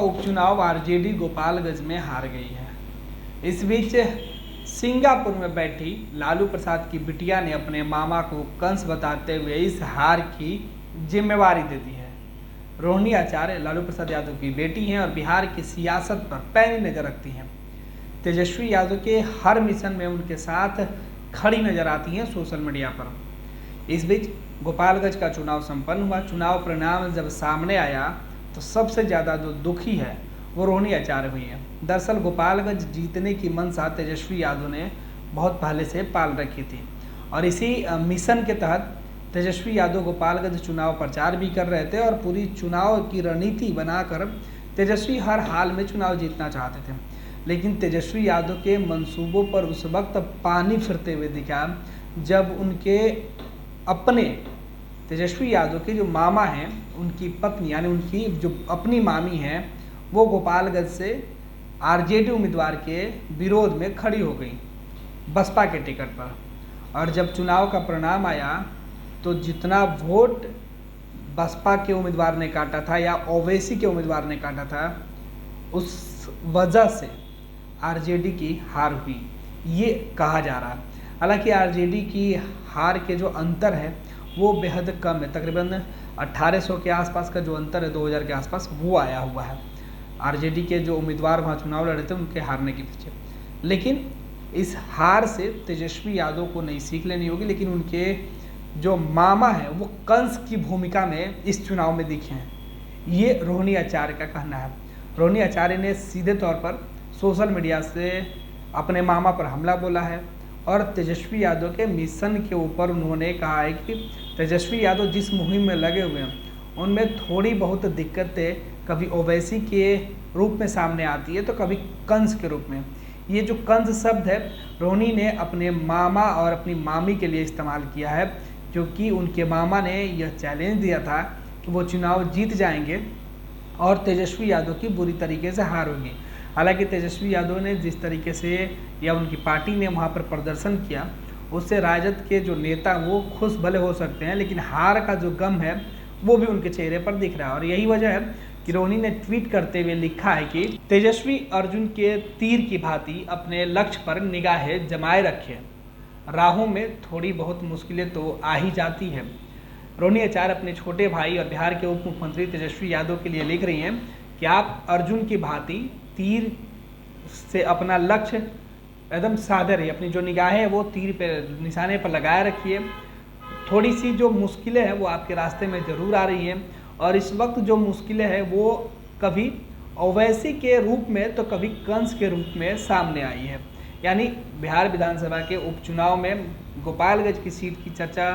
उपचुनाव आरजेडी गोपालगंज में हार गई है। इस बीच सिंगापुर में बैठी लालू प्रसाद की बिटिया ने अपने मामा को कंस बताते हुए इस हार की जिम्मेवारी दे दी है। रोहिणी आचार्य लालू प्रसाद यादव की बेटी हैं और बिहार की सियासत पर पैनी नजर रखती हैं। तेजस्वी यादव के हर मिशन में उनके साथ खड़ी नजर आती हैं सोशल मीडिया पर। इस बीच गोपालगंज का चुनाव संपन्न हुआ। चुनाव परिणाम जब सामने आया तो सबसे ज़्यादा जो दुखी है वो रोहिणी आचार्य हुई है। दरअसल गोपालगंज जीतने की मंशा तेजस्वी यादव ने बहुत पहले से पाल रखी थी और इसी मिशन के तहत तेजस्वी यादव गोपालगंज चुनाव प्रचार भी कर रहे थे और पूरी चुनाव की रणनीति बनाकर तेजस्वी हर हाल में चुनाव जीतना चाहते थे। लेकिन तेजस्वी यादव के मंसूबों पर उस वक्त पानी फिरते हुए दिखा जब उनके अपने तेजस्वी यादव के जो मामा हैं, उनकी पत्नी यानी उनकी जो अपनी मामी हैं, वो गोपालगंज से आरजेडी उम्मीदवार के विरोध में खड़ी हो गई बसपा के टिकट पर। और जब चुनाव का परिणाम आया तो जितना वोट बसपा के उम्मीदवार ने काटा था या ओवैसी के उम्मीदवार ने काटा था, उस वजह से आरजेडी की हार हुई, ये कहा जा रहा है। हालांकि आरजेडी की हार के जो अंतर है वो बेहद कम है। तकरीबन 1800 के आसपास का जो अंतर है 2000 के आसपास वो आया हुआ है आरजेडी के जो उम्मीदवार वहाँ चुनाव लड़े थे उनके हारने के पीछे। लेकिन इस हार से तेजस्वी यादव को नई सीख लेनी होगी। लेकिन उनके जो मामा हैं वो कंस की भूमिका में इस चुनाव में दिखे हैं, ये रोहिणी आचार्य का कहना है। रोहिणी आचार्य ने सीधे तौर पर सोशल मीडिया से अपने मामा पर हमला बोला है और तेजस्वी यादव के मिशन के ऊपर उन्होंने कहा है कि तेजस्वी यादव जिस मुहिम में लगे हुए हैं उनमें थोड़ी बहुत दिक्कतें कभी ओवैसी के रूप में सामने आती है तो कभी कंस के रूप में। ये जो कंस शब्द है रोहिणी ने अपने मामा और अपनी मामी के लिए इस्तेमाल किया है, क्योंकि उनके मामा ने यह चैलेंज दिया था कि वो चुनाव जीत जाएंगे और तेजस्वी यादव की बुरी तरीके से हार होगी। हालांकि तेजस्वी यादव ने जिस तरीके से या उनकी पार्टी ने वहाँ पर प्रदर्शन किया उससे राजद के जो नेता वो खुश भले हो सकते हैं, लेकिन हार का जो गम है वो भी उनके चेहरे पर दिख रहा है। और यही वजह है कि रोहिणी ने ट्वीट करते हुए लिखा है कि तेजस्वी अर्जुन के तीर की भांति अपने लक्ष्य पर निगाहें जमाए रखे, राहों में थोड़ी बहुत मुश्किलें तो आ ही जाती है। रोहिणी आचार्य अपने छोटे भाई और बिहार के उप मुख्यमंत्री तेजस्वी यादव के लिए लिख रही हैं कि आप अर्जुन की भांति तीर से अपना लक्ष्य एकदम साधे रहिए, अपनी जो निगाहें है वो तीर पे निशाने पर लगाए रखिए। थोड़ी सी जो मुश्किलें हैं वो आपके रास्ते में ज़रूर आ रही हैं और इस वक्त जो मुश्किलें हैं वो कभी ओवैसी के रूप में तो कभी कंस के रूप में सामने आई है। यानी बिहार विधानसभा के उपचुनाव में गोपालगंज की सीट की चर्चा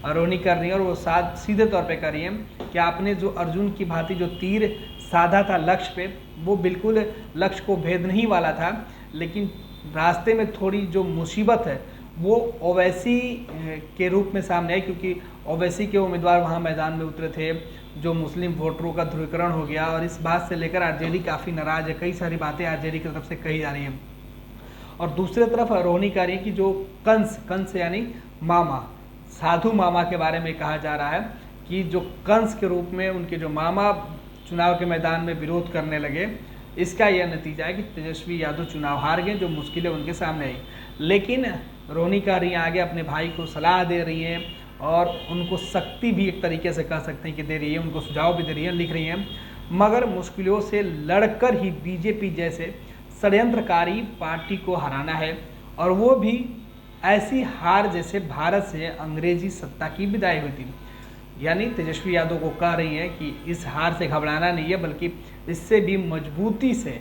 रोहिणी कर रही है और वो सीधे तौर पे कर रही है कि आपने जो अर्जुन की भांति जो तीर साधा था लक्ष्य पे, वो बिल्कुल लक्ष्य को भेदने ही वाला था, लेकिन रास्ते में थोड़ी जो मुसीबत है वो ओवैसी के रूप में सामने आई, क्योंकि ओवैसी के उम्मीदवार वहाँ मैदान में उतरे थे, जो मुस्लिम वोटरों का ध्रुवीकरण हो गया और इस बात से लेकर आरजेडी काफ़ी नाराज है। कई सारी बातें आरजेडी की तरफ से कही जा रही हैं और दूसरी तरफ रोहिणी कह रही है कि जो कंस यानी मामा, साधु मामा के बारे में कहा जा रहा है कि जो कंस के रूप में उनके जो मामा चुनाव के मैदान में विरोध करने लगे, इसका यह नतीजा है कि तेजस्वी यादव चुनाव हार गए, जो मुश्किलें उनके सामने आई। लेकिन रोहिणी कह रही हैं, आगे अपने भाई को सलाह दे रही हैं और उनको शक्ति भी एक तरीके से कह सकते हैं कि दे रही है, उनको सुझाव भी दे रही है, लिख रही हैं, मगर मुश्किलों से लड़कर ही बीजेपी जैसे षड्यंत्रकारी पार्टी को हराना है और वो भी ऐसी हार जैसे भारत से अंग्रेजी सत्ता की विदाई हुई थी। यानी तेजस्वी यादव को कह रही हैं कि इस हार से घबराना नहीं है, बल्कि इससे भी मजबूती से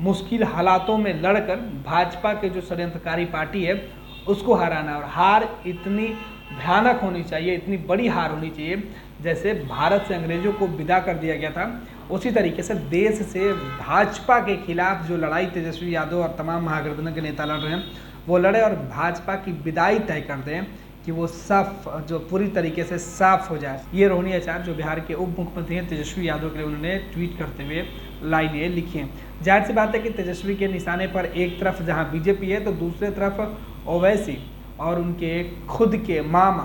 मुश्किल हालातों में लड़कर भाजपा के जो षड्यंत्रकारी पार्टी है उसको हराना। और हार इतनी भयानक होनी चाहिए, इतनी बड़ी हार होनी चाहिए जैसे भारत से अंग्रेजों को विदा कर दिया गया था, उसी तरीके से देश से भाजपा के खिलाफ जो लड़ाई तेजस्वी यादव और तमाम महागठबंधन के नेता लड़ रहे हैं वो लड़े और भाजपा की विदाई तय कर दें कि वो साफ, जो पूरी तरीके से साफ हो जाए। ये रोहिणी आचार्य जो बिहार के उप मुख्यमंत्री हैं तेजस्वी यादव के लिए उन्होंने ट्वीट करते हुए लाइनें लिखी हैं। जाहिर सी बात है कि तेजस्वी के निशाने पर एक तरफ जहां बीजेपी है तो दूसरे तरफ ओवैसी और उनके खुद के मामा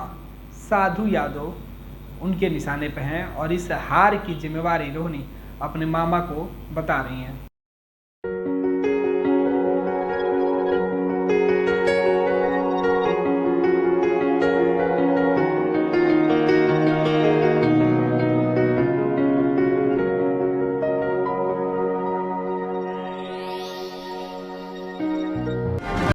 साधु यादव उनके निशाने पर हैं और इस हार की जिम्मेवारी रोहिणी अपने मामा को बता रही हैं।